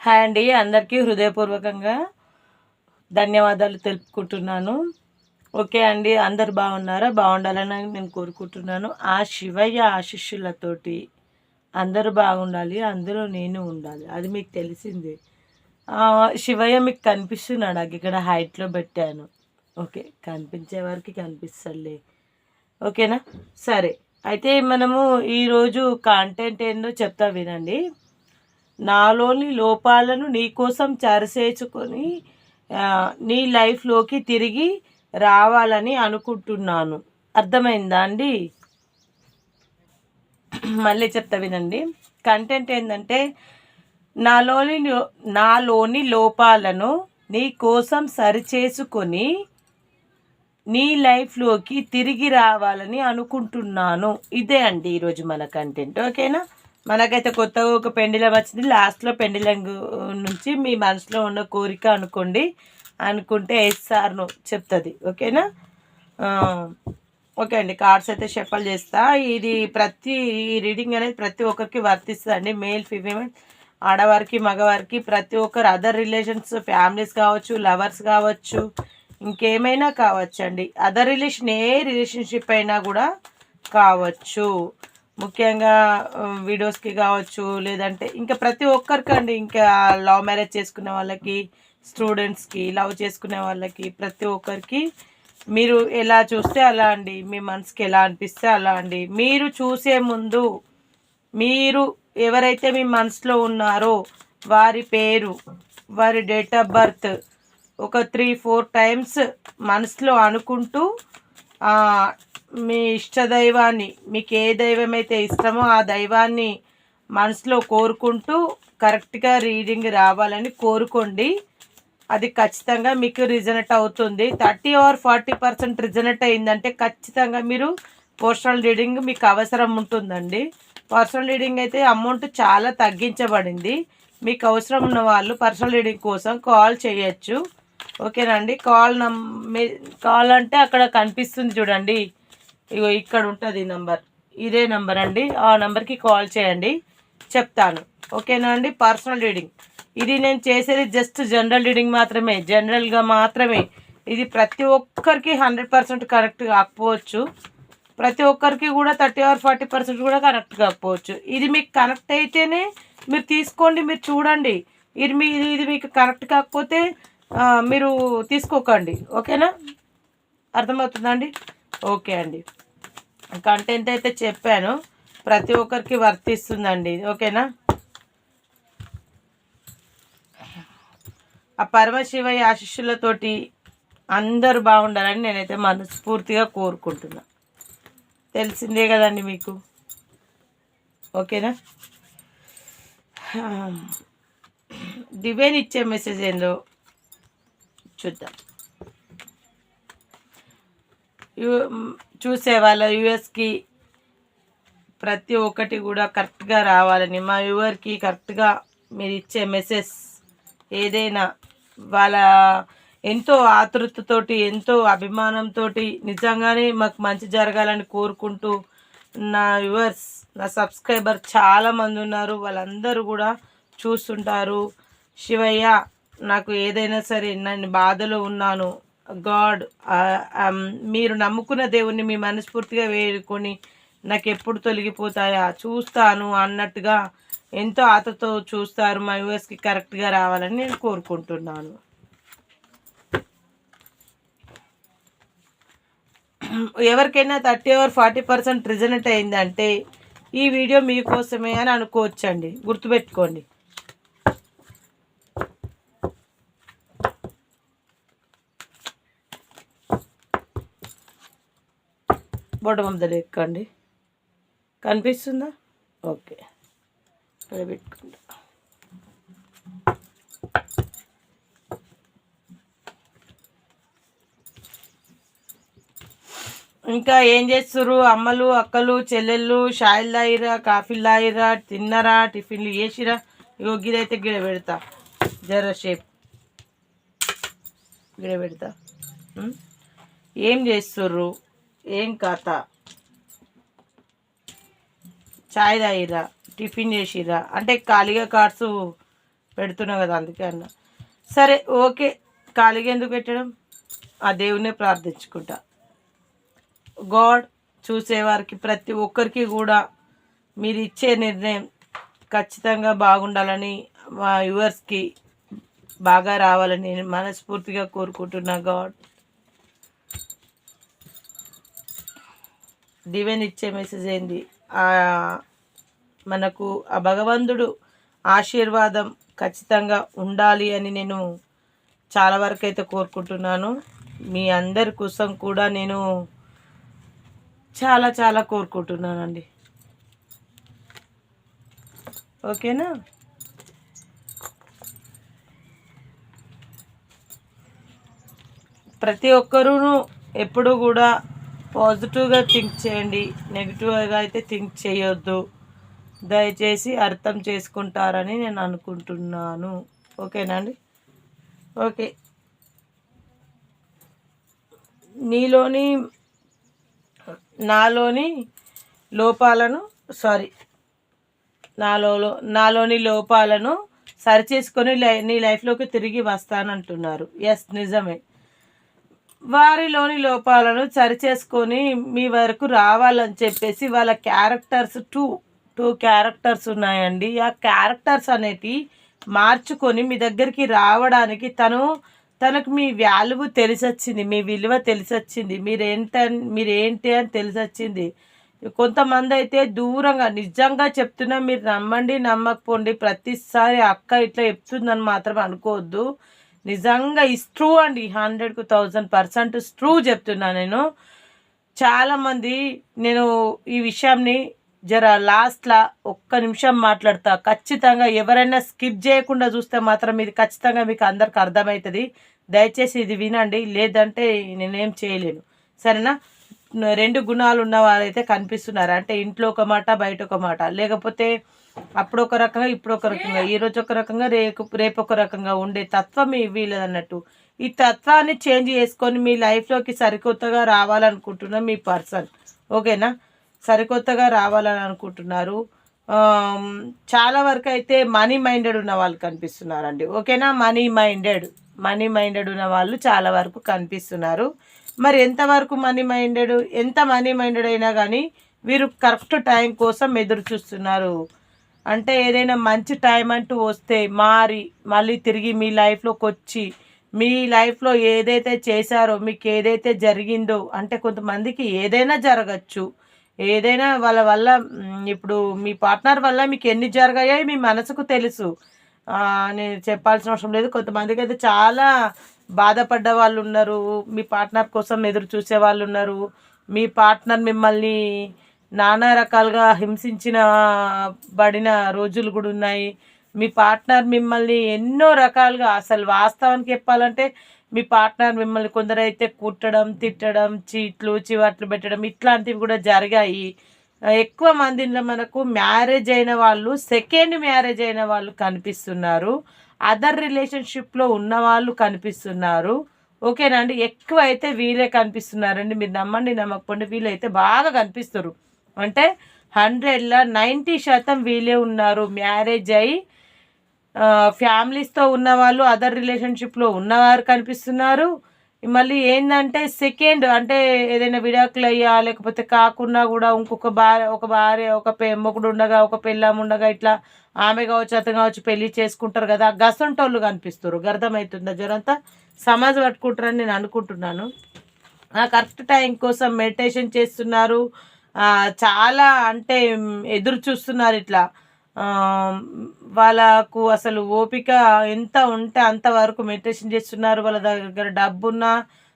Hi అండి, అందరికీ హృదయపూర్వకంగా ధన్యవాదాలు తెలుపుకుంటున్నాను. ఓకే అండి, అందరు బాగున్నారా? బాగుండాలని నేను కోరుకుంటున్నాను. ఆ శివయ్య ఆశీస్సులతోటి అందరూ బాగుండాలి, అందులో నేను ఉండాలి, అది మీకు తెలిసిందే. శివయ్య మీకు కనిపిస్తున్నాడు, ఇక్కడ హైట్లో పెట్టాను. ఓకే, కనిపించే వరకు కనిపిస్తలే. ఓకేనా? సరే, అయితే మనము ఈరోజు కాంటెంట్ ఏందో చెప్తా వినండి. నాలోని లోపాలను నీకోసం సరిచేసుకొని నీ లైఫ్లోకి తిరిగి రావాలని అనుకుంటున్నాను. అర్థమైందా అండి? మళ్ళీ చెప్తా వినండి. కంటెంట్ ఏంటంటే, నాలోని లోపాలను నీ కోసం సరిచేసుకొని నీ లైఫ్లోకి తిరిగి రావాలని అనుకుంటున్నాను. ఇదే అండి ఈరోజు మన కంటెంట్. ఓకేనా? మనకైతే కొత్తగా ఒక పెండిలం వచ్చింది. లాస్ట్లో పెండిలం నుంచి మీ మనసులో ఉన్న కోరిక అనుకుంటే ఎస్ఆర్ను చెప్తుంది. ఓకేనా? ఓకే అండి, కార్డ్స్ అయితే షఫల్ చేస్తా. ఈ రీడింగ్ అనేది ప్రతి ఒక్కరికి వర్తిస్తుంది అండి. మేల్, ఫీమేల్, ఆడవారికి, మగవారికి, ప్రతి ఒక్కరు, అదర్ రిలేషన్స్, ఫ్యామిలీస్ కావచ్చు, లవర్స్ కావచ్చు, ఇంకేమైనా కావచ్చు అండి. అదర్ రిలేషన్షిప్ అయినా కూడా కావచ్చు. ముఖ్యంగా వీడియోస్కి కావచ్చు, లేదంటే ఇంకా ప్రతి ఒక్కరికి అండి. ఇంకా లవ్ మ్యారేజ్ చేసుకునే వాళ్ళకి, స్టూడెంట్స్కి, లవ్ చేసుకునే వాళ్ళకి, ప్రతి ఒక్కరికి మీరు ఎలా చూస్తే అలా అండి. మీ మనసుకి ఎలా అనిపిస్తే అలా అండి. మీరు చూసే ముందు మీరు ఎవరైతే మీ మనసులో ఉన్నారో వారి పేరు, వారి డేట్ ఆఫ్ బర్త్ ఒక 3-4 టైమ్స్ మనసులో అనుకుంటూ మీ ఇష్ట దైవాన్ని, మీకు ఏ దైవం అయితే ఇష్టమో ఆ దైవాన్ని మనసులో కోరుకుంటూ కరెక్ట్గా రీడింగ్ రావాలని కోరుకోండి. అది ఖచ్చితంగా మీకు రిజనెట్ అవుతుంది. 30 or 40% రిజనెట్ అయిందంటే ఖచ్చితంగా మీరు పర్సనల్ రీడింగ్ మీకు అవసరం ఉంటుందండి. పర్సనల్ రీడింగ్ అయితే అమౌంట్ చాలా తగ్గించబడింది. మీకు అవసరం ఉన్న వాళ్ళు పర్సనల్ రీడింగ్ కోసం కాల్ చేయొచ్చు. ఓకేనండి? కాల్ అంటే అక్కడ కనిపిస్తుంది చూడండి, ఇగో ఇక్కడ ఉంటుంది నంబర్, ఇదే నంబర్ అండి. ఆ నెంబర్కి కాల్ చేయండి, చెప్తాను. ఓకేనా అండి? పర్సనల్ రీడింగ్ ఇది నేను చేసేది జస్ట్ జనరల్ రీడింగ్ మాత్రమే, జనరల్గా మాత్రమే. ఇది ప్రతి ఒక్కరికి 100% కరెక్ట్ కాకపోవచ్చు, ప్రతి ఒక్కరికి కూడా 30 or 40% కూడా కరెక్ట్ కాకపోవచ్చు. ఇది మీకు కరెక్ట్ అయితేనే మీరు తీసుకోండి, మీరు చూడండి. ఇది మీకు కరెక్ట్ కాకపోతే మీరు తీసుకోకండి. ఓకేనా? అర్థమవుతుందండి? ఓకే అండి, కంటెంట్ అయితే చెప్పాను, ప్రతి ఒక్కరికి వర్తిస్తుందండి. ఓకేనా? ఆ పరమశివయ్య ఆశీస్సులతోటి అందరూ బాగుండాలని నేనైతే మనస్ఫూర్తిగా కోరుకుంటున్నా. తెలిసిందే కదండి మీకు. ఓకేనా? డివైన్ ఇచ్చే మెసేజ్ ఏందో చూద్దాం. చూసే వాళ్ళ యూఎస్కి ప్రతి ఒక్కటి కూడా కరెక్ట్గా రావాలని, మా వ్యూవర్కి కరెక్ట్గా మీరు ఇచ్చే మెసేజ్ ఏదైనా వాళ్ళ ఎంతో ఆతృతతోటి, ఎంతో అభిమానంతో నిజంగానే మాకు మంచి జరగాలని కోరుకుంటూ నా వ్యూవర్స్, నా సబ్స్క్రైబర్ చాలామంది ఉన్నారు. వాళ్ళందరూ కూడా చూస్తుంటారు. శివయ్య, నాకు ఏదైనా సరే, నేను బాధలో ఉన్నాను, గాడ్, మీరు నమ్ముకున్న దేవుణ్ణి మీ మనస్ఫూర్తిగా వేడుకొని నాకు ఎప్పుడు తొలగిపోతాయా చూస్తాను అన్నట్టుగా ఎంతో ఆతతో చూస్తారు. మా యూఎస్కి కరెక్ట్గా రావాలని నేను కోరుకుంటున్నాను. ఎవరికైనా 30 or 40% రిజనెట్ అయిందంటే ఈ వీడియో మీకోసమే అని అనుకోవచ్చండి. గుర్తుపెట్టుకోండి. బొడమందలు ఎక్కండి, కనిపిస్తుందా? ఓకే, ఇక్కడ పెట్టుకుంటా. ఇంకా ఏం చేస్తుర్రు అమ్మలు, అక్కలు, చెల్లెళ్ళు? షాయిలు తాగిరా, కాఫీలు తాగిరా, తిన్నరా, టిఫిన్లు చేసిరా? ఇగో గిదైతే గిడ పెడతా, జర షేప్ గిడ పెడతా. ఏం చేస్తుర్రు? ఏం కథ? చాయ్ తాగిరా, టిఫిన్ చేసిరా? అంటే ఖాళీగా కార్డ్స్ పెడుతున్నా కదా, అందుకే అన్న. సరే ఓకే, ఖాళీగా ఎందుకు పెట్టడం, ఆ దేవునే ప్రార్థించుకుంటా. గాడ్ చూసేవారికి ప్రతి ఒక్కరికి కూడా మీరు ఇచ్చే నిర్ణయం ఖచ్చితంగా బాగుండాలని, మా వ్యూవర్స్కి బాగా రావాలని నేను మనస్ఫూర్తిగా కోరుకుంటున్నా. గాడ్ డివైన్ ఇచ్చే మెసేజ్ ఏంది, మనకు ఆ భగవంతుడు ఆశీర్వాదం ఖచ్చితంగా ఉండాలి అని నేను చాలా వరకు అయితే కోరుకుంటున్నాను. మీ అందరి కోసం కూడా నేను చాలా చాలా కోరుకుంటున్నానండి. ఓకేనా? ప్రతి ఒక్కరూ ఎప్పుడు కూడా పాజిటివ్గా థింక్ చేయండి, నెగిటివ్గా అయితే థింక్ చేయొద్దు. దయచేసి అర్థం చేసుకుంటారని నేను అనుకుంటున్నాను. ఓకేనా అండి? ఓకే. నాలోని లోపాలను నాలోని లోపాలను సరిచేసుకొని నీ లైఫ్లోకి తిరిగి వస్తానంటున్నారు. ఎస్, నిజమే. వారిలోని లోపాలను సరిచేసుకొని మీ వరకు రావాలని చెప్పేసి వాళ్ళ క్యారెక్టర్స్ టూ క్యారెక్టర్స్ ఉన్నాయండి. ఆ క్యారెక్టర్స్ అనేటి మార్చుకొని మీ దగ్గరికి రావడానికి తనకు మీ వాల్యూ తెలిసొచ్చింది, మీ విలువ తెలిసొచ్చింది, మీరేంటి అని తెలిసొచ్చింది. కొంతమంది అయితే దూరంగా, నిజంగా చెప్తున్నా, మీరు నమ్మండి నమ్మకపోండి, ప్రతిసారి అక్క ఇట్లా చెప్తుందని మాత్రం అనుకోవద్దు. నిజంగా ఇస్ ట్రూ అండి, 100కు 1000% ట్రూ చెప్తున్నా. నేను చాలామంది, నేను ఈ విషయాన్ని జర లాస్ట్లో ఒక్క నిమిషం మాట్లాడతా. ఖచ్చితంగా ఎవరైనా స్కిప్ చేయకుండా చూస్తే మాత్రం ఇది ఖచ్చితంగా మీకు అందరికి అర్థమవుతుంది. దయచేసి ఇది వినండి, లేదంటే నేనేం చేయలేను. సరేనా? 2 గుణాలు ఉన్న వారైతే కనిపిస్తున్నారు. అంటే ఇంట్లో ఒక మాట, బయట ఒక మాట, లేకపోతే అప్పుడు ఒక రకంగా, ఇప్పుడు ఒక రకంగా, ఈరోజు ఒక రకంగా, రేపు ఒక రకంగా ఉండే తత్వం వీళ్ళదన్నట్టు. ఈ తత్వాన్ని చేంజ్ చేసుకొని మీ లైఫ్లోకి సరికొత్తగా రావాలనుకుంటున్న మీ పర్సన్, ఓకేనా? సరికొత్తగా రావాలని అనుకుంటున్నారు. చాలా వరకు అయితే మనీ మైండెడ్ ఉన్న వాళ్ళు కనిపిస్తున్నారండి. ఓకేనా? మనీ మైండెడ్ ఉన్న వాళ్ళు చాలా వరకు కనిపిస్తున్నారు. మరి ఎంతవరకు ఎంత మనీ మైండెడ్ అయినా కానీ వీరు కరెక్ట్ టైం కోసం ఎదురు చూస్తున్నారు. అంటే ఏదైనా మంచి టైం అంటూ వస్తే మళ్ళీ తిరిగి మీ లైఫ్లోకి వచ్చి, మీ లైఫ్లో ఏదైతే చేశారో, మీకు ఏదైతే జరిగిందో, అంటే కొంతమందికి ఏదైనా జరగచ్చు, ఏదైనా వాళ్ళ వల్ల, ఇప్పుడు మీ పార్ట్నర్ వల్ల మీకు ఎన్ని జరిగాయో మీ మనసుకు తెలుసు, నేను చెప్పాల్సిన అవసరం లేదు. కొంతమందికి అయితే చాలా బాధపడ్డ వాళ్ళు ఉన్నారు, మీ పార్ట్నర్ కోసం ఎదురు చూసే వాళ్ళు ఉన్నారు. మీ పార్ట్నర్ మిమ్మల్ని నానా రకాలుగా బడిన రోజులు కూడా ఉన్నాయి. మీ పార్ట్నర్ మిమ్మల్ని ఎన్నో రకాలుగా, అసలు వాస్తవానికి చెప్పాలంటే మీ పార్ట్నర్ మిమ్మల్ని కొందరైతే కుట్టడం, తిట్టడం, చివాట్లు పెట్టడం, ఇట్లాంటివి కూడా జరిగాయి. ఎక్కువ మందిలో మనకు మ్యారేజ్ అయిన వాళ్ళు, సెకండ్ మ్యారేజ్ అయిన వాళ్ళు కనిపిస్తున్నారు, అదర్ రిలేషన్షిప్లో ఉన్న వాళ్ళు కనిపిస్తున్నారు. ఓకేనా అండి? ఎక్కువ అయితే వీళ్ళే కనిపిస్తున్నారండి. మీరు నమ్మండి నమ్మకపోండి, వీళ్ళైతే బాగా కనిపిస్తారు. అంటే 100లో 90% వీళ్ళే ఉన్నారు. మ్యారేజ్ అయ్యి ఫ్యామిలీస్తో ఉన్నవాళ్ళు, అదర్ రిలేషన్షిప్లో ఉన్నవారు కనిపిస్తున్నారు. మళ్ళీ ఏంటంటే సెకండ్, అంటే ఏదైనా విడాకులు అయ్యా లేకపోతే కాకుండా కూడా ఇంకొక భార్య ఒక మొగుడు ఉండగా, ఒక పెళ్ళాం ఉండగా, ఇట్లా ఆమె కావచ్చు అతను కావచ్చు పెళ్ళి చేసుకుంటారు కదా, గసంటోళ్ళు కనిపిస్తారు. అర్థమవుతుందా? జరంతా సమాజం పట్టుకుంటారని నేను అనుకుంటున్నాను. కరెక్ట్ టైం కోసం మెడిటేషన్ చేస్తున్నారు, చాలా అంటే ఎదురు చూస్తున్నారు. ఇట్లా వాళ్ళకు అసలు ఓపిక ఎంత ఉంటే అంతవరకు మెడిటేషన్ చేస్తున్నారు. వాళ్ళ దగ్గర డబ్బున్నా,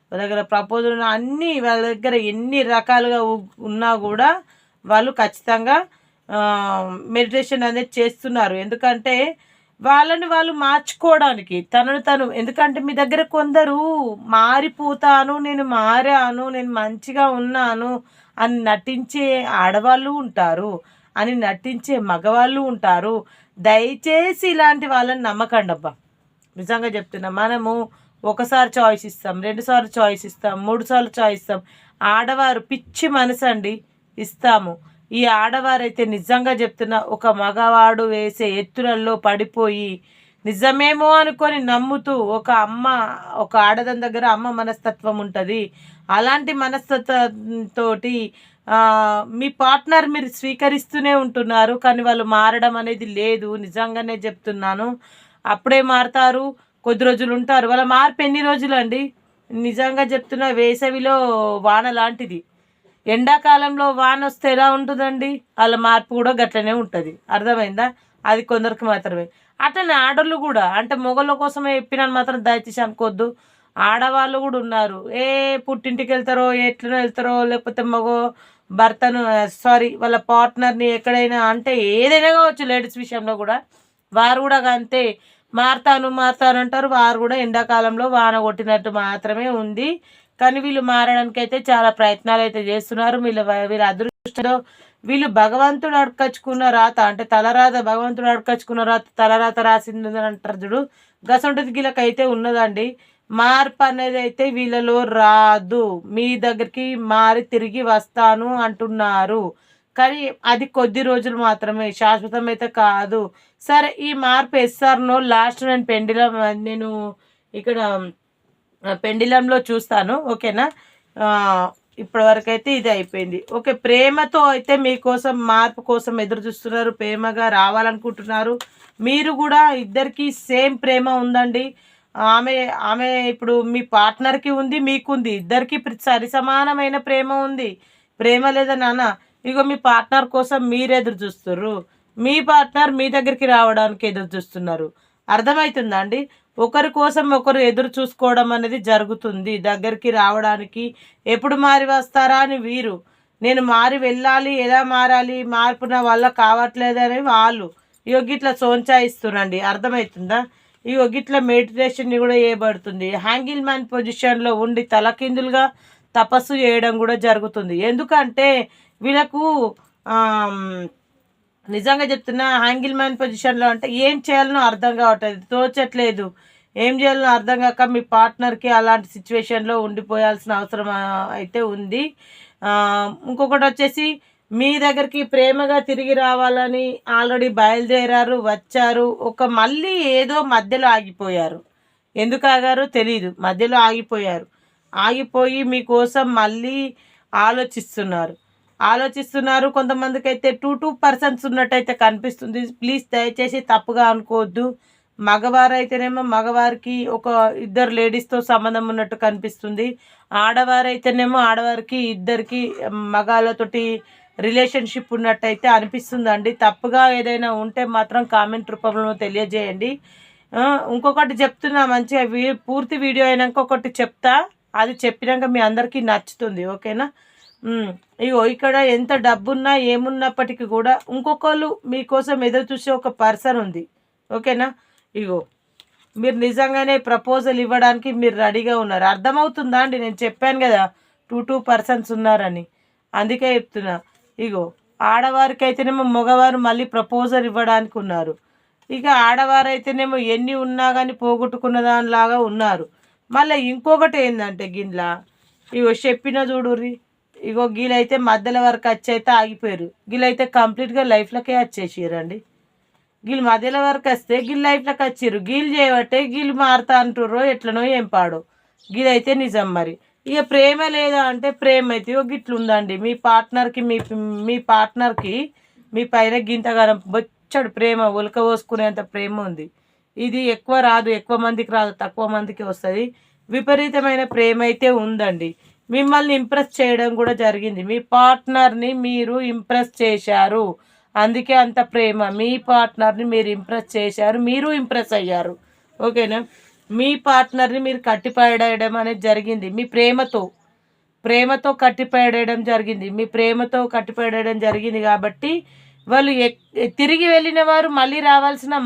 వాళ్ళ దగ్గర ప్రపోజల్ ఉన్నా, అన్నీ వాళ్ళ దగ్గర ఎన్ని రకాలుగా ఉన్నా కూడా వాళ్ళు ఖచ్చితంగా మెడిటేషన్ అనేది చేస్తున్నారు. ఎందుకంటే వాళ్ళని వాళ్ళు మార్చుకోవడానికి, తను ఎందుకంటే మీ దగ్గర కొందరు మారిపోతాను, నేను మారాను, నేను మంచిగా ఉన్నాను అని నటించే ఆడవాళ్ళు ఉంటారు, అని నటించే మగవాళ్ళు ఉంటారు. దయచేసి ఇలాంటి వాళ్ళని నమ్మకండి అబ్బా. నిజంగా చెప్తున్నా. మనము ఒకసారి చాయిస్ ఇస్తాం, 2 సార్లు చాయిస్ ఇస్తాం, 3 సార్లు చాయిస్ ఇస్తాం. ఆడవారు పిచ్చి మనసు అండి, ఇస్తాము. ఈ ఆడవారైతే నిజంగా చెప్తున్నా, ఒక మగవాడు వేసే ఎత్తులలో పడిపోయి నిజమేమో అనుకొని నమ్ముతూ ఒక ఆడదాని దగ్గర అమ్మ మనస్తత్వం ఉంటుంది. అలాంటి మనస్తత్వంతోటి మీ పార్ట్నర్ మీరు స్వీకరిస్తూనే ఉంటున్నారు, కానీ వాళ్ళు మారడం అనేది లేదు. నిజంగానే చెప్తున్నాను. అప్పుడే మారతారు, కొద్ది రోజులు ఉంటారు. వాళ్ళ మార్పు ఎన్ని రోజులు అండి? నిజంగా చెప్తున్నా, వేసవిలో వాన లాంటిది. ఎండాకాలంలో వాన వస్తే ఎలా ఉంటుందండి? వాళ్ళ మార్పు కూడా గట్లనే ఉంటుంది. అర్థమైందా? అది కొందరికి మాత్రమే. అట్లనే ఆడోళ్ళు కూడా, అంటే మొగళ్ళ కోసమే చెప్పినాను మాత్రం దయచేసి అనుకోవద్దు. ఆడవాళ్ళు కూడా ఉన్నారు. పుట్టింటికి వెళ్తారో, ఎట్లనో వెళ్తారో, లేకపోతే భర్తను సారీ వాళ్ళ పార్ట్నర్ని ఎక్కడైనా, అంటే ఏదైనా కావచ్చు, లేడీస్ విషయంలో కూడా వారు కూడా అంతే మారుతాను అంటారు. వారు కూడా ఎండాకాలంలో వాన కొట్టినట్టు మాత్రమే ఉంది. కానీ వీళ్ళు మారడానికి అయితే చాలా ప్రయత్నాలు అయితే చేస్తున్నారు. వీళ్ళ అదృష్టంలో వీళ్ళు భగవంతుడు అడకచ్చుకున్న రాత, అంటే తలరాత, భగవంతుడు అడకచ్చుకున్న రాత తలరాత రాసింది అని అంటారు చూడు, గసంటది వీళ్ళకైతే ఉన్నదండి. మార్పు అనేది అయితే వీళ్ళలో రాదు. మీ దగ్గరికి మారి తిరిగి వస్తాను అంటున్నారు, కానీ అది కొద్ది రోజులు మాత్రమే, శాశ్వతం అయితే కాదు. సరే, ఈ మార్పు ఎస్ఆర్నో లాస్ట్ నేను ఇక్కడ పెండిలంలో చూస్తాను. ఓకేనా? ఇప్పటి వరకు అయితే ఇది అయిపోయింది. ఓకే, ప్రేమతో అయితే మీకోసం మార్పు కోసం ఎదురు చూస్తున్నారు, ప్రేమగా రావాలనుకుంటున్నారు. మీరు కూడా ఇద్దరికి సేమ్ ప్రేమ ఉందండి. ఆమె ఆమె ఇప్పుడు మీ పార్ట్నర్కి ఉంది, మీకుంది, ఇద్దరికి సరి సమానమైన ప్రేమ ఉంది. ప్రేమ లేదా నాన్న? ఇగో మీ పార్ట్నర్ కోసం మీరు ఎదురు చూస్తున్నారు, మీ పార్ట్నర్ మీ దగ్గరికి రావడానికి ఎదురు చూస్తున్నారు. అర్థమవుతుందా అండి? ఒకరి కోసం ఒకరు ఎదురు చూసుకోవడం అనేది జరుగుతుంది. దగ్గరికి రావడానికి ఎప్పుడు మారి వస్తారా అని వీరు, నేను మారి వెళ్ళాలి, ఎలా మారాలి, మార్పు నా వల్ల కావట్లేదని వాళ్ళు గిట్లా సోంచాయిస్తురండి. అర్థమవుతుందా? ఈ గిట్ల మెడిటేషన్ కూడా చేయబడుతుంది. హ్యాంగిల్ మ్యాన్ పొజిషన్లో ఉండి తలకిందులుగా తపస్సు చేయడం కూడా జరుగుతుంది. ఎందుకంటే వీళ్ళకు నిజంగా చెప్తున్నా, హ్యాంగిల్ మ్యాన్ పొజిషన్లో అంటే ఏం చేయాలనో అర్థం కావట్లేదు, తోచట్లేదు. ఏం చేయాలనో అర్థం కాక మీ పార్ట్నర్కి అలాంటి సిచ్యువేషన్లో ఉండిపోయాల్సిన అవసరం అయితే ఉంది. ఇంకొకటి వచ్చేసి, మీ దగ్గరికి ప్రేమగా తిరిగి రావాలని ఆల్రెడీ బయలుదేరారు, వచ్చారు. మళ్ళీ ఏదో మధ్యలో ఆగిపోయారు. ఎందుకు ఆగారో తెలీదు, మధ్యలో ఆగిపోయి మీకోసం మళ్ళీ ఆలోచిస్తున్నారు. కొంతమందికి అయితే 2% ఉన్నట్టయితే కనిపిస్తుంది. ప్లీజ్ దయచేసి తప్పుగా అనుకోవద్దు. మగవారైతేనేమో మగవారికి ఇద్దరు లేడీస్తో సంబంధం ఉన్నట్టు కనిపిస్తుంది. ఆడవారైతేనేమో ఆడవారికి ఇద్దరికి మగాళ్ళతోటి రిలేషన్షిప్ ఉన్నట్టయితే అనిపిస్తుందండి. తప్పుగా ఏదైనా ఉంటే మాత్రం కామెంట్ రూపంలో తెలియజేయండి. ఇంకొకటి చెప్తున్నా, మంచిగా పూర్తి వీడియో అయినాక ఒకటి చెప్తా, అది చెప్పినాక మీ అందరికీ నచ్చుతుంది. ఓకేనా? ఇక్కడ ఎంత డబ్బున్నా ఏమున్నప్పటికీ కూడా ఇంకొకళ్ళు మీకోసం ఎదురు చూసే ఒక పర్సన్ ఉంది. ఓకేనా? మీరు నిజంగానే ప్రపోజల్ ఇవ్వడానికి మీరు రెడీగా ఉన్నారు. అర్థమవుతుందా అండి? నేను చెప్పాను కదా 2% ఉన్నారని, అందుకే చెప్తున్నా. ఆడవారికి అయితేనేమో మగవారు మళ్ళీ ప్రపోజల్ ఇవ్వడానికి ఉన్నారు. ఆడవారైతేనేమో ఎన్ని ఉన్నా కానీ పోగొట్టుకున్న దానిలాగా ఉన్నారు. మళ్ళీ ఇంకొకటి ఏంటంటే, గిట్లా చెప్పిన చూడుర్రి, గీలైతే మధ్యలో వరకు అయితే ఆగిపోయారు, గీలైతే కంప్లీట్గా లైఫ్లోకే వచ్చేసారండి. గీళ్ళు మధ్యలో వరకు వస్తే గీళ్ళు లైఫ్లోకి వచ్చిర్రు, గీళ్ళు చేయబట్టే గీళ్ళు మారుతా అంటుర్రో ఎట్లనో ఏం పాడో. గీదైతే నిజం. మరి ప్రేమ లేదా అంటే, ప్రేమ అయితే గిట్లు ఉందండి. మీ పార్ట్నర్కి మీ పైన గింతగానం బొచ్చడు ప్రేమ, ఉలక పోసుకునేంత ప్రేమ ఉంది. ఇది ఎక్కువ రాదు, ఎక్కువ మందికి రాదు, తక్కువ మందికి వస్తుంది. విపరీతమైన ప్రేమ అయితే ఉందండి. మిమ్మల్ని ఇంప్రెస్ చేయడం కూడా జరిగింది. మీ పార్ట్నర్ని మీరు ఇంప్రెస్ చేశారు, అందుకే అంత ప్రేమ. మీ పార్ట్నర్ని మీరు ఇంప్రెస్ చేశారు, మీరు ఇంప్రెస్ అయ్యారు. ఓకేనా? మీ పార్ట్నర్ని మీరు కట్టిపడేయడం అనేది జరిగింది. మీ ప్రేమతో కట్టిపడేయడం జరిగింది. మీ ప్రేమతో కట్టిపడేయడం జరిగింది కాబట్టి వాళ్ళు తిరిగి వెళ్ళిన వారు మళ్ళీ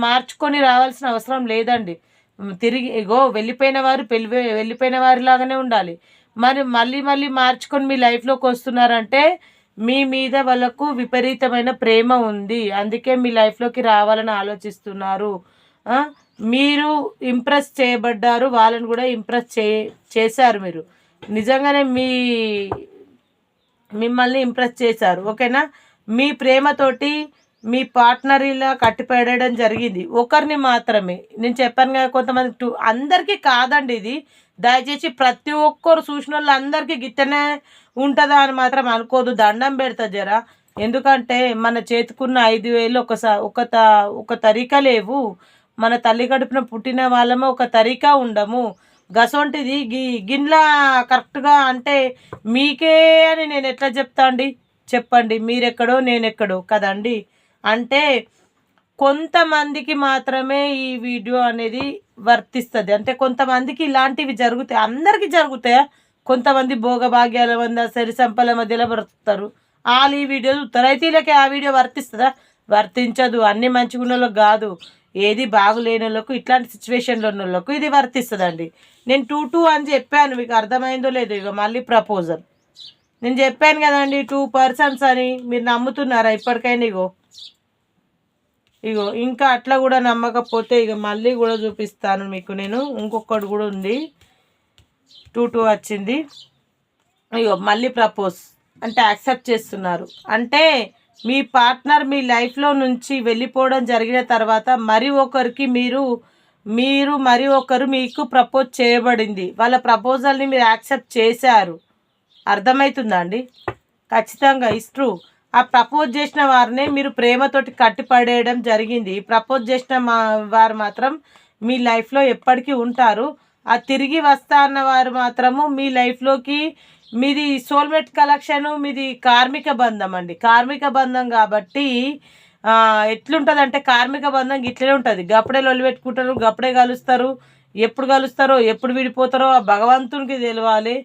మార్చుకొని రావాల్సిన అవసరం లేదండి. తిరిగి వెళ్ళిపోయిన వారు వెళ్ళిపోయిన వారిలాగానే ఉండాలి. మరి మళ్ళీ మార్చుకొని మీ లైఫ్లోకి వస్తున్నారంటే మీ మీద వాళ్ళకు విపరీతమైన ప్రేమ ఉంది, అందుకే మీ లైఫ్లోకి రావాలని ఆలోచిస్తున్నారు. మీరు ఇంప్రెస్ చేయబడ్డారు, వాళ్ళని కూడా ఇంప్రెస్ చేశారు. మీరు నిజంగానే మిమ్మల్ని ఇంప్రెస్ చేశారు. ఓకేనా? మీ ప్రేమతోటి మీ పార్ట్నర్ ఇలా కట్టిపడేయడం జరిగింది ఒకరిని మాత్రమే. నేను చెప్పాను కదా కొంతమంది అందరికీ కాదండి ఇది. దయచేసి ప్రతి ఒక్కరు చూసిన వాళ్ళు అందరికీ గిట్టనే ఉంటుందా అని మాత్రం అనుకోదు. దండం పెడతా జరా. ఎందుకంటే మన చేతుకున్న 5,000 ఒక తరీకా లేవు. మన తల్లి గడుపున పుట్టిన వాళ్ళము ఒక తరీకా ఉండము. గసొంటిది గిన్లా కరెక్ట్గా అంటే మీకే అని నేను ఎట్లా చెప్తా అండి? చెప్పండి. మీరెక్కడో నేనెక్కడో కదండి. అంటే కొంతమందికి మాత్రమే ఈ వీడియో అనేది వర్తిస్తుంది. అంటే కొంతమందికి ఇలాంటివి జరుగుతాయి. అందరికీ జరుగుతాయా? కొంతమంది భోగభాగ్యాల మధ్య సరి సంపల మధ్యలో బ్రతుకుతారు. వాళ్ళు ఈ వీడియో చూస్తారు. అయితే వీళ్ళకి ఆ వీడియో వర్తిస్తుందా? వర్తించదు. అన్ని మంచిగా ఉన్న వాళ్ళకి కాదు, ఏది బాగులేని వాళ్ళకు, ఇట్లాంటి సిచ్యువేషన్లో ఉన్న వాళ్ళకు ఇది వర్తిస్తుందండి. నేను 2 అని చెప్పాను, మీకు అర్థమైందో లేదో. ఇక మళ్ళీ ప్రపోజల్ నేను చెప్పాను కదండి 2 పర్సన్స్ అని. మీరు నమ్ముతున్నారా ఇప్పటికైనా? ఇగో ఇంకా అట్లా కూడా నమ్మకపోతే ఇక మళ్ళీ కూడా చూపిస్తాను మీకు నేను. ఇంకొకటి కూడా ఉంది, 2 వచ్చింది. ఇగో మళ్ళీ ప్రపోజ్ అంటే యాక్సెప్ట్ చేస్తున్నారు. అంటే మీ పార్ట్నర్ మీ లైఫ్లో నుంచి వెళ్ళిపోవడం జరిగిన తర్వాత మరి ఒకరికి మరి ఒకరు మీకు ప్రపోజ్ చేయబడింది. వాళ్ళ ప్రపోజల్ని మీరు యాక్సెప్ట్ చేశారు. అర్థమవుతుందా అండి? ఖచ్చితంగా ఇస్ ట్రూ. ఆ ప్రపోజ్ చేసిన వారినే మీరు ప్రేమతోటి కట్టిపడేయడం జరిగింది. ప్రపోజ్ చేసిన వారు మాత్రం మీ లైఫ్లో ఎప్పటికీ ఉంటారు. ఆ తిరిగి వస్తా అన్న వారు మాత్రము మీ లైఫ్లోకి, మీది సోల్మేట్ కలెక్షన్, మీది కార్మిక బంధం అండి. కార్మిక బంధం కాబట్టి ఎట్లుంటుంది అంటే, కార్మిక బంధం ఇట్లనే ఉంటుంది. గప్పుడే లొల్లి పెట్టుకుంటారు, గప్పుడే కలుస్తారు. ఎప్పుడు కలుస్తారో ఎప్పుడు విడిపోతారో ఆ భగవంతునికి తెలియాలి.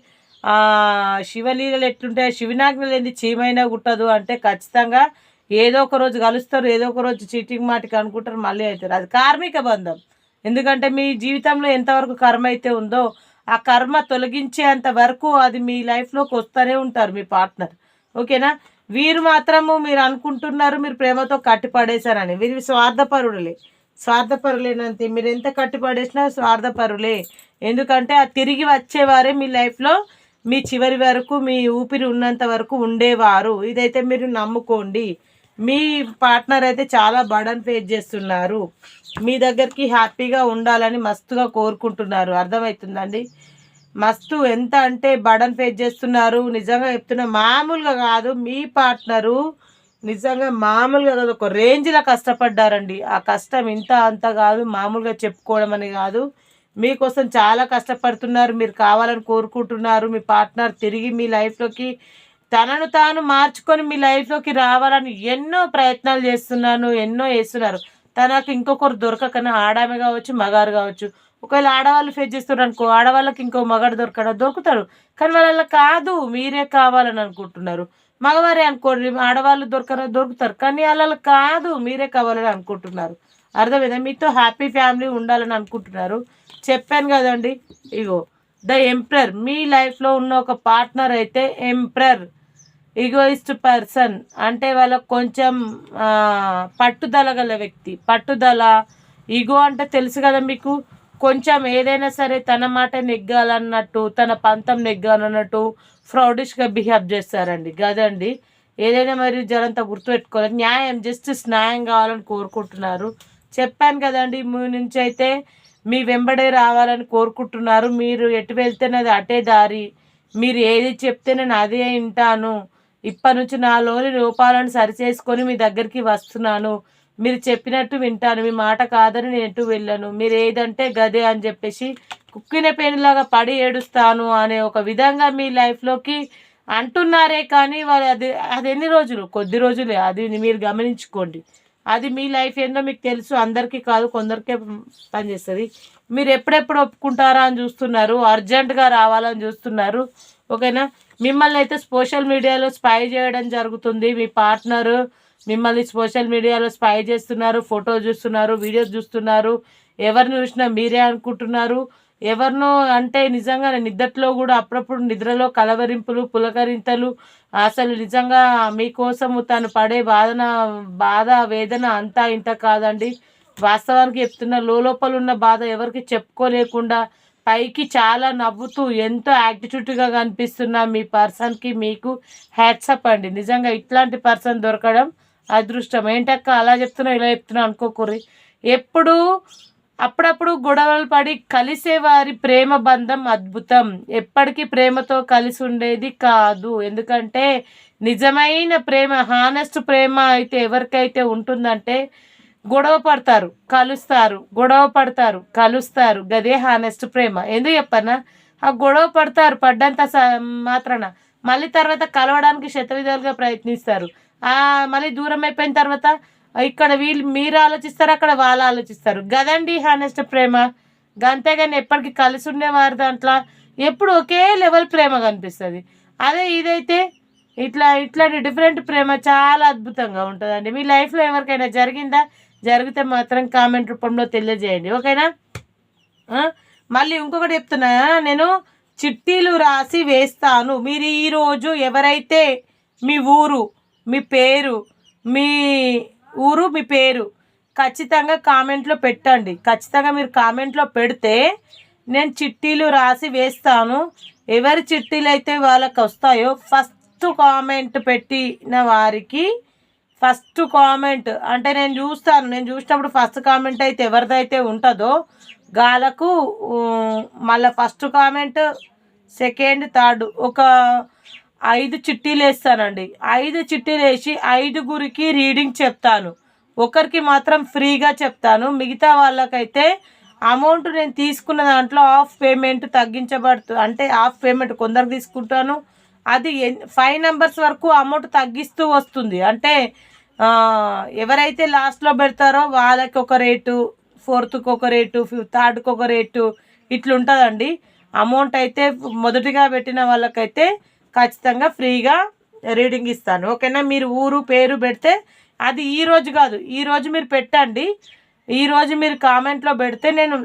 శివలీలలు ఎట్లుంటాయి, శివనాజ్ఞలు ఏంది చీమైనా గుట్టదు అంటే ఖచ్చితంగా ఏదో ఒక రోజు కలుస్తారు, ఏదో ఒక రోజు చీటింగ్ మాటికి అనుకుంటారు, మళ్ళీ అవుతారు. అది కార్మిక బంధం. ఎందుకంటే మీ జీవితంలో ఎంతవరకు కర్మ అయితే ఉందో ఆ కర్మ తొలగించేంత వరకు అది మీ లైఫ్లోకి వస్తూనే ఉంటారు మీ పార్ట్నర్. ఓకేనా? వీరు మాత్రము మీరు అనుకుంటున్నారు మీరు ప్రేమతో కట్టిపడేశారని. వీరు స్వార్థపరులేనంతే. మీరు ఎంత కట్టిపడేసినా స్వార్థపరులే. ఎందుకంటే ఆ తిరిగి వచ్చేవారే మీ లైఫ్లో మీ చివరి వరకు, మీ ఊపిరి ఉన్నంత వరకు ఉండేవారు. ఇదైతే మీరు నమ్ముకోండి. మీ పార్ట్నర్ అయితే చాలా బర్డన్ ఫేస్ చేస్తున్నారు. మీ దగ్గరికి హ్యాపీగా ఉండాలని మస్తుగా కోరుకుంటున్నారు. అర్థమవుతుందండి? మస్తు ఎంత అంటే బర్డన్ ఫేస్ చేస్తున్నారు. నిజంగా చెప్తున్నా, మామూలుగా కాదు. మీ పార్ట్నరు నిజంగా మామూలుగా కాదు, ఒక రేంజ్లో కష్టపడ్డారండి. ఆ కష్టం ఇంత అంత కాదు, మామూలుగా చెప్పుకోవడం అని కాదు. మీకోసం చాలా కష్టపడుతున్నారు. మీరు కావాలని కోరుకుంటున్నారు. మీ పార్ట్నర్ తిరిగి మీ లైఫ్లోకి తనను తాను మార్చుకొని మీ లైఫ్లోకి రావాలని ఎన్నో ప్రయత్నాలు చేస్తున్నారు. తనకు ఇంకొకరు దొరకకన్నా, ఆడామె కావచ్చు, మగారు కావచ్చు. ఒకవేళ ఆడవాళ్ళు ఫేస్ చేస్తున్నారు అనుకో, ఆడవాళ్ళకి ఇంకో మగాడు దొరుకుతాడు. కానీ వాళ్ళ కాదు, మీరే కావాలని అనుకుంటున్నారు. మగవారే అనుకోండి, ఆడవాళ్ళు దొరుకుతారు. కానీ వాళ్ళ కాదు, మీరే కావాలని అనుకుంటున్నారు. అర్థమైందా? మీతో హ్యాపీ ఫ్యామిలీ ఉండాలని అనుకుంటున్నారు. చెప్పాను కదండి. ఇగో ద ఎంప్రర్ మీ లైఫ్లో ఉన్న ఒక పార్ట్నర్ అయితే ఎంప్రర్ ఈగోయిస్ట్ పర్సన్. అంటే వాళ్ళకు కొంచెం పట్టుదల గల వ్యక్తి. పట్టుదల, ఈగో అంటే తెలుసు కదా మీకు. కొంచెం ఏదైనా సరే తన మాట నెగ్గాలన్నట్టు, తన పంతం నెగ్గాలన్నట్టు ఫ్రౌడిష్గా బిహేవ్ చేస్తారండి. కదండి. ఏదైనా మరి జరంతా గుర్తుపెట్టుకోవాలి. జస్టిస్ న్యాయం కావాలని కోరుకుంటున్నారు. చెప్పాను కదండి. మీ నుంచి అయితే మీ వెంబడే రావాలని కోరుకుంటున్నారు. మీరు ఎటు వెళ్తేనే అది అటే దారి. మీరు ఏది చెప్తే నేను అదే వింటాను. ఇప్పటి నుంచి నాలోని లోపాలను సరిచేసుకొని మీ దగ్గరికి వస్తున్నాను. మీరు చెప్పినట్టు వింటాను. మీ మాట కాదని నేను ఎటు వెళ్ళను. మీరు ఏదంటే గదే అని చెప్పేసి కుక్కిన పెనులాగా పడి ఏడుస్తాను అనే ఒక విధంగా మీ లైఫ్లోకి అంటున్నారే. కానీ వాళ్ళు అది ఎన్ని రోజులు? కొద్ది రోజులే. అది మీరు గమనించుకోండి. అది మీ లైఫ్ ఏందో మీకు తెలుసు. అందరికీ కాదు, కొందరికే పనిచేస్తుంది. మీరు ఎప్పుడెప్పుడు ఒప్పుకుంటారా అని చూస్తున్నారు. అర్జెంటుగా రావాలని చూస్తున్నారు. ఓకేనా? మిమ్మల్ని అయితే సోషల్ మీడియాలో స్పై చేయడం జరుగుతుంది. మీ పార్ట్నరు మిమ్మల్ని సోషల్ మీడియాలో స్పై చేస్తున్నారు. ఫోటో చూస్తున్నారు, వీడియోస్ చూస్తున్నారు. ఎవరిని చూసినా మీరే అనుకుంటున్నారు. ఎవరినో అంటే నిజంగా నిద్దట్లో కూడా అప్పుడప్పుడు నిద్రలో కలవరింపులు, పులకరింతలు. అసలు నిజంగా మీకోసము తను పడే బాధ వేదన అంతా ఇంత కాదండి. వాస్తవానికి చెప్తున్న లోపల ఉన్న బాధ ఎవరికి చెప్పుకోలేకుండా పైకి చాలా నవ్వుతూ ఎంతో యాటిట్యూడ్గా కనిపిస్తున్న మీ పర్సన్కి మీకు హ్యాట్సప్ అండి. నిజంగా ఇట్లాంటి పర్సన్ దొరకడం అదృష్టం. ఏంటక్క అలా చెప్తున్నావు ఇలా చెప్తున్నావు అనుకోకూర్రి. ఎప్పుడు అప్పుడప్పుడు గొడవలు పడి కలిసే వారి ప్రేమ బంధం అద్భుతం. ఎప్పటికీ ప్రేమతో కలిసి ఉండేది కాదు. ఎందుకంటే నిజమైన ప్రేమ, హానెస్ట్ ప్రేమ అయితే ఎవరికైతే ఉంటుందంటే గొడవ పడతారు, కలుస్తారు, గొడవ పడతారు, కలుస్తారు. గదే హానెస్ట్ ప్రేమ. ఎందుకు చెప్పన్నా, ఆ గొడవ పడతారు, పడ్డంత మాత్రాన మళ్ళీ తర్వాత కలవడానికి శతవిధాలుగా ప్రయత్నిస్తారు. మళ్ళీ దూరం అయిపోయిన తర్వాత ఇక్కడ మీరు ఆలోచిస్తారు, అక్కడ వాళ్ళు ఆలోచిస్తారు. గదండి హానెస్ట్ ప్రేమ. అంతేగాని ఎప్పటికీ కలిసి ఉండేవారు దాంట్లో ఎప్పుడు ఒకే లెవెల్ ప్రేమ కనిపిస్తుంది. అదే ఇదైతే ఇట్లాంటి డిఫరెంట్ ప్రేమ చాలా అద్భుతంగా ఉంటుందండి. మీ లైఫ్లో ఎవరికైనా జరిగిందా? జరిగితే మాత్రం కామెంట్ రూపంలో తెలియజేయండి, ఓకేనా? మళ్ళీ ఇంకొకటి చెప్తున్నా, నేను చిట్టీలు రాసి వేస్తాను. మీరు ఈరోజు ఎవరైతే మీ ఊరు, మీ పేరు, మీ ఊరు, మీ పేరు ఖచ్చితంగా కామెంట్లో పెట్టండి. ఖచ్చితంగా మీరు కామెంట్లో పెడితే నేను చిట్టీలు రాసి వేస్తాను. ఎవరి చిట్టీలు అయితే వాళ్ళకి వస్తాయో ఫస్ట్ కామెంట్ పెట్టిన వారికి ఫస్ట్ కామెంట్ అంటే నేను చూసినప్పుడు ఫస్ట్ కామెంట్ అయితే ఎవరిదైతే ఉంటుందో గాలకు మళ్ళీ ఫస్ట్ కామెంట్, సెకండ్, థర్డ్ ఒక 5 చిట్టీలు వేస్తానండి. 5 చిట్టీలు వేసి 5గురికి రీడింగ్ చెప్తాను. ఒకరికి మాత్రం ఫ్రీగా చెప్తాను. మిగతా వాళ్ళకైతే అమౌంట్ నేను తీసుకున్న దాంట్లో హాఫ్ పేమెంట్ తగ్గించబడుతుంది. అంటే హాఫ్ పేమెంట్ కొందరికి తీసుకుంటాను. అది 5 నెంబర్స్ వరకు అమౌంట్ తగ్గిస్తూ వస్తుంది. అంటే ఎవరైతే లాస్ట్లో పెడతారో వాళ్ళకి ఒక రేటు, ఫోర్త్కి ఒక రేటు, థర్డ్కి ఒక రేటు, ఇట్లుంటుందండి. అమౌంట్ అయితే మొదటిగా పెట్టిన వాళ్ళకైతే ఖచ్చితంగా ఫ్రీగా రీడింగ్ ఇస్తాను, ఓకేనా? మీరు ఊరు పేరు పెడితే అది ఈరోజు కాదు, ఈరోజు మీరు పెట్టండి. ఈరోజు మీరు కామెంట్లో పెడితే నేను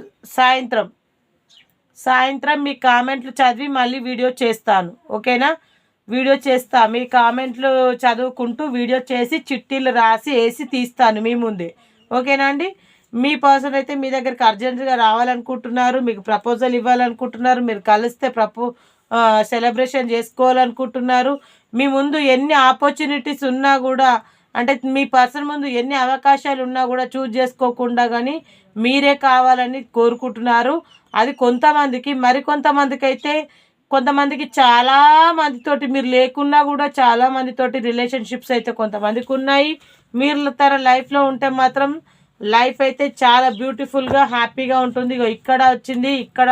సాయంత్రం మీ కామెంట్లు చదివి మళ్ళీ వీడియో చేస్తాను, ఓకేనా? వీడియో చేస్తా, మీ కామెంట్లు చదువుకుంటూ వీడియో చేసి చిట్టీలు రాసి వేసి తీస్తాను మీ ముందే, ఓకేనా అండి? మీ పర్సన్ అయితే మీ దగ్గరికి అర్జెంటుగా రావాలనుకుంటున్నారు, మీకు ప్రపోజల్ ఇవ్వాలనుకుంటున్నారు, మీరు కలిస్తే సెలబ్రేషన్ చేసుకోవాలనుకుంటున్నారు. మీ ముందు ఎన్ని ఆపర్చునిటీస్ ఉన్నా కూడా, అంటే మీ పర్సన్ ముందు ఎన్ని అవకాశాలు ఉన్నా కూడా చూజ్ చేసుకోకుండా కానీ మీరే కావాలని కోరుకుంటున్నారు. అది కొంతమందికి. మరికొంతమందికి అయితే కొంతమందికి చాలా మందితోటి మీరు లేకున్నా కూడా చాలా మందితోటి రిలేషన్షిప్స్ అయితే కొంతమందికి ఉన్నాయి. మీరు తన లైఫ్లో ఉంటే మాత్రం లైఫ్ అయితే చాలా బ్యూటిఫుల్గా హ్యాపీగా ఉంటుంది. ఇగో ఇక్కడ వచ్చింది, ఇక్కడ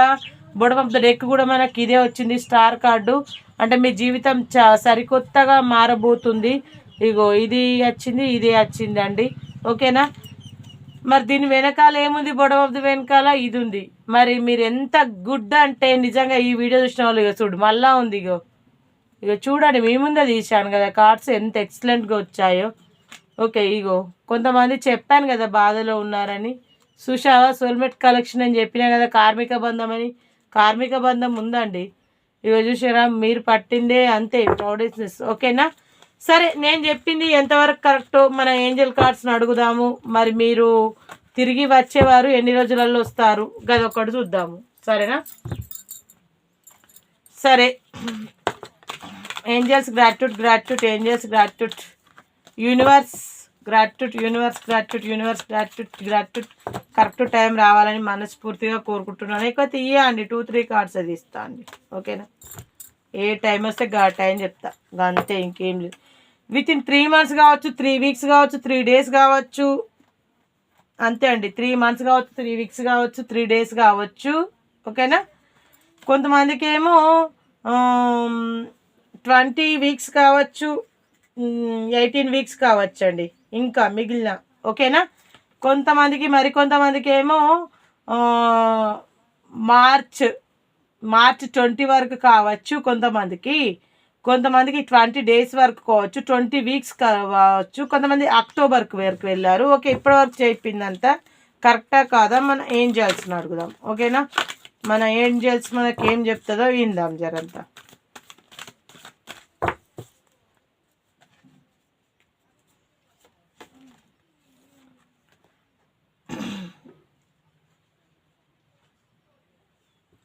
బొడమ డెక్ కూడా మనకి ఇదే వచ్చింది, స్టార్ కార్డు. అంటే మీ జీవితం సరికొత్తగా మారబోతుంది. ఇగో ఇది వచ్చింది, ఇది వచ్చిందండి, ఓకేనా? మరి దీని వెనకాల ఏముంది? బొడవ వెనకాల ఇది ఉంది. మరి మీరు ఎంత గుడ్ అంటే నిజంగా ఈ వీడియో చూసిన వాళ్ళు ఇక చూడు మళ్ళా ఉంది. ఇగో చూడండి, మీ ముందే తీశాను కదా కార్డ్స్ ఎంత ఎక్సలెంట్గా వచ్చాయో. ఓకే, ఇగో కొంతమంది చెప్పాను కదా బాధలో ఉన్నారని. చూశావా? సోల్మేట్ కలెక్షన్ అని చెప్పినా కదా, కార్మిక బంధం అని. కార్మిక బంధం ఉందండి. ఇగో చూసారా, మీరు పట్టిందే అంతే ప్రౌడెస్నెస్, ఓకేనా? సరే, నేను చెప్పింది ఎంతవరకు కరెక్టో మన ఏంజల్ కార్డ్స్ని అడుగుదాము. మరి మీరు తిరిగి వచ్చేవారు ఎన్ని రోజులలో వస్తారు గదొకటి చూద్దాము, సరేనా? సరే, angels gratitude, angels gratitude, universe gratitude correct time రావాలని మనస్ఫూర్తిగా కోరుకుంటున్నాను. ఎక్కువ ఇవ్వండి, 2-3 కార్డ్స్ అది ఇస్తా అండి, ఓకేనా? ఏ టైం వస్తే గా టైం చెప్తా, అంతే, ఇంకేం లేదు. వితిన్ 3 months కావచ్చు, 3 weeks కావచ్చు, 3 days కావచ్చు, అంతే అండి. 3 months కావచ్చు, 3 weeks కావచ్చు, 3 days కావచ్చు, ఓకేనా? కొంతమందికి ఏమో 20 weeks కావచ్చు, 18 weeks కావచ్చు అండి ఇంకా మిగిలిన, ఓకేనా? మరికొంతమందికి ఏమో మార్చ్ 20 వరకు కావచ్చు. కొంతమందికి 20 days వరకు కావచ్చు, 20 weeks కావచ్చు. కొంతమంది అక్టోబర్కి వరకు వెళ్ళారు. ఓకే, ఇప్పటివరకు చెప్పిందంతా కరెక్టా కాదా మన ఏంజల్స్ని అడుగుదాం, ఓకేనా? మన ఏంజల్స్ మనకి ఏం చెప్తుందో విందాం జరంతా.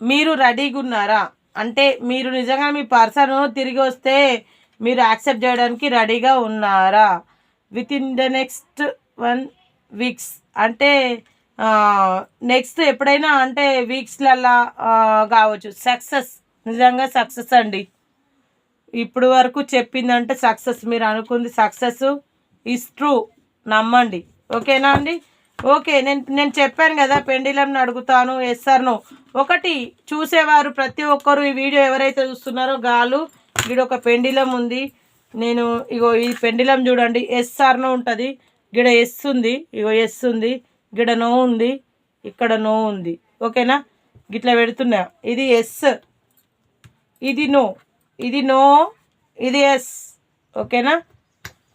మీరు రెడీగా ఉన్నారా? అంటే మీరు నిజంగా మీ పర్సన్ తిరిగి వస్తే మీరు యాక్సెప్ట్ చేయడానికి రెడీగా ఉన్నారా? With in the next 1 weeks అంటే నెక్స్ట్ ఎప్పుడైనా అంటే వీక్స్లల్లా కావచ్చు. సక్సెస్, నిజంగా సక్సెస్ అండి. ఇప్పుడు వరకు చెప్పిందంటే సక్సెస్, మీరు అనుకుంది సక్సెస్ ఈజ్ ట్రూ, నమ్మండి. ఓకేనా అండి? ఓకే, నేను చెప్పాను కదా పెండిలంని అడుగుతాను, ఎస్ఆర్ను. ఒకటి చూసేవారు ప్రతి ఒక్కరు ఈ వీడియో ఎవరైతే చూస్తున్నారో గాలు ఇక్కడ ఒక పెండిలం ఉంది. నేను ఇగో ఈ పెండిలం చూడండి, ఎస్ఆర్నో ఉంటుంది. ఇక్కడ ఎస్ ఉంది, ఇగో ఎస్ ఉంది, ఇక్కడ నో ఉంది, ఇక్కడ నో ఉంది. ఓకేనా? గిట్లా పెడుతున్నా. ఇది ఎస్, ఇది నో, ఇది నో, ఇది ఎస్. ఓకేనా?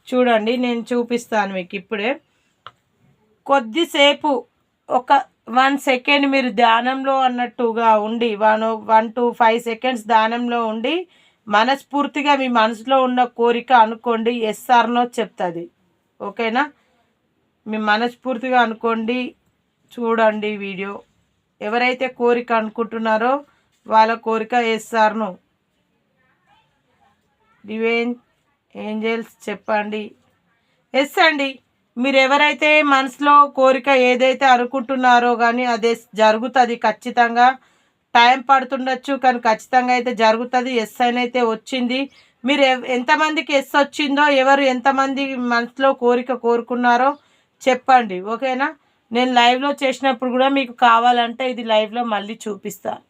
చూడండి, నేను చూపిస్తాను మీకు ఇప్పుడే. కొద్దిసేపు ఒక 1 సెకండ్ మీరు ధ్యానంలో అన్నట్టుగా ఉండి 1 to 5 సెకండ్స్ ధ్యానంలో ఉండి మనస్ఫూర్తిగా మీ మనసులో ఉన్న కోరిక అనుకోండి, ఎస్ఆర్నో చెప్తుంది. ఓకేనా? మీ మనస్ఫూర్తిగా అనుకోండి. చూడండి వీడియో. ఎవరైతే కోరిక అనుకుంటున్నారో వాళ్ళ కోరిక ఎస్ఆర్నో. డివైన్ ఏంజల్స్ చెప్పండి ఎస్ అండి. మీరు ఎవరైతే మనసులో కోరిక ఏదైతే అనుకుంటున్నారో కానీ అదే జరుగుతుంది ఖచ్చితంగా. టైం పడుతుండొచ్చు కానీ ఖచ్చితంగా అయితే జరుగుతుంది. ఎస్ అని అయితే వచ్చింది. మీరు ఎంతమందికి ఎస్ వచ్చిందో, ఎవరు ఎంతమంది మనసులో కోరిక కోరుకున్నారో చెప్పండి. ఓకేనా? నేను లైవ్లో చేసినప్పుడు కూడా మీకు కావాలంటే ఇది లైవ్లో మళ్ళీ చూపిస్తాను.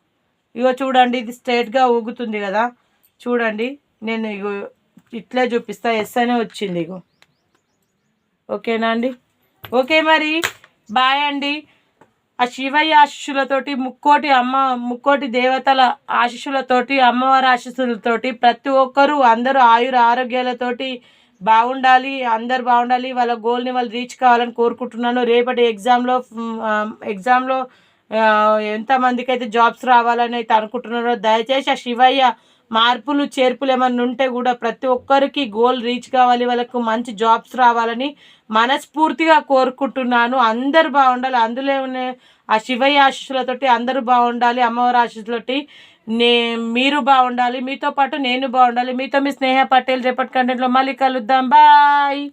ఇగో చూడండి, ఇది స్ట్రైట్గా ఊగుతుంది కదా, చూడండి. నేను ఇగో ఇట్లే చూపిస్తా, ఎస్ అనే వచ్చింది ఇగో. ఓకేనా అండి? ఓకే, మరి బాయ్ అండి. ఆ శివయ్య ఆశీస్సులతోటి, ముక్కోటి దేవతల ఆశీస్సులతోటి, అమ్మవారి ఆశీస్సులతోటి ప్రతి ఒక్కరూ అందరూ ఆయుర ఆరోగ్యాలతోటి బాగుండాలి, అందరు బాగుండాలి, వాళ్ళ గోల్ని వాళ్ళు రీచ్ కావాలని కోరుకుంటున్నాను. రేపటి ఎగ్జామ్లో ఎంతమందికి అయితే జాబ్స్ రావాలని అయితే అనుకుంటున్నారో దయచేసి ఆ శివయ్య మార్పులు చేర్పులు ఏమన్నా ఉంటే కూడా ప్రతి ఒక్కరికి గోల్ రీచ్ కావాలి, వాళ్ళకు మంచి జాబ్స్ రావాలని మనస్ఫూర్తిగా కోరుకుంటున్నాను. అందరు బాగుండాలి, అందులోనే ఆ శివయ్య ఆశీస్సులతోటి అందరూ బాగుండాలి, అమ్మవారి ఆశీస్సులతోటి మీరు బాగుండాలి, మీతో పాటు నేను బాగుండాలి. మీతో మీ స్నేహ పటేల్. రేపటి కంటెంట్లో మళ్ళీ కలుద్దాం. బాయ్.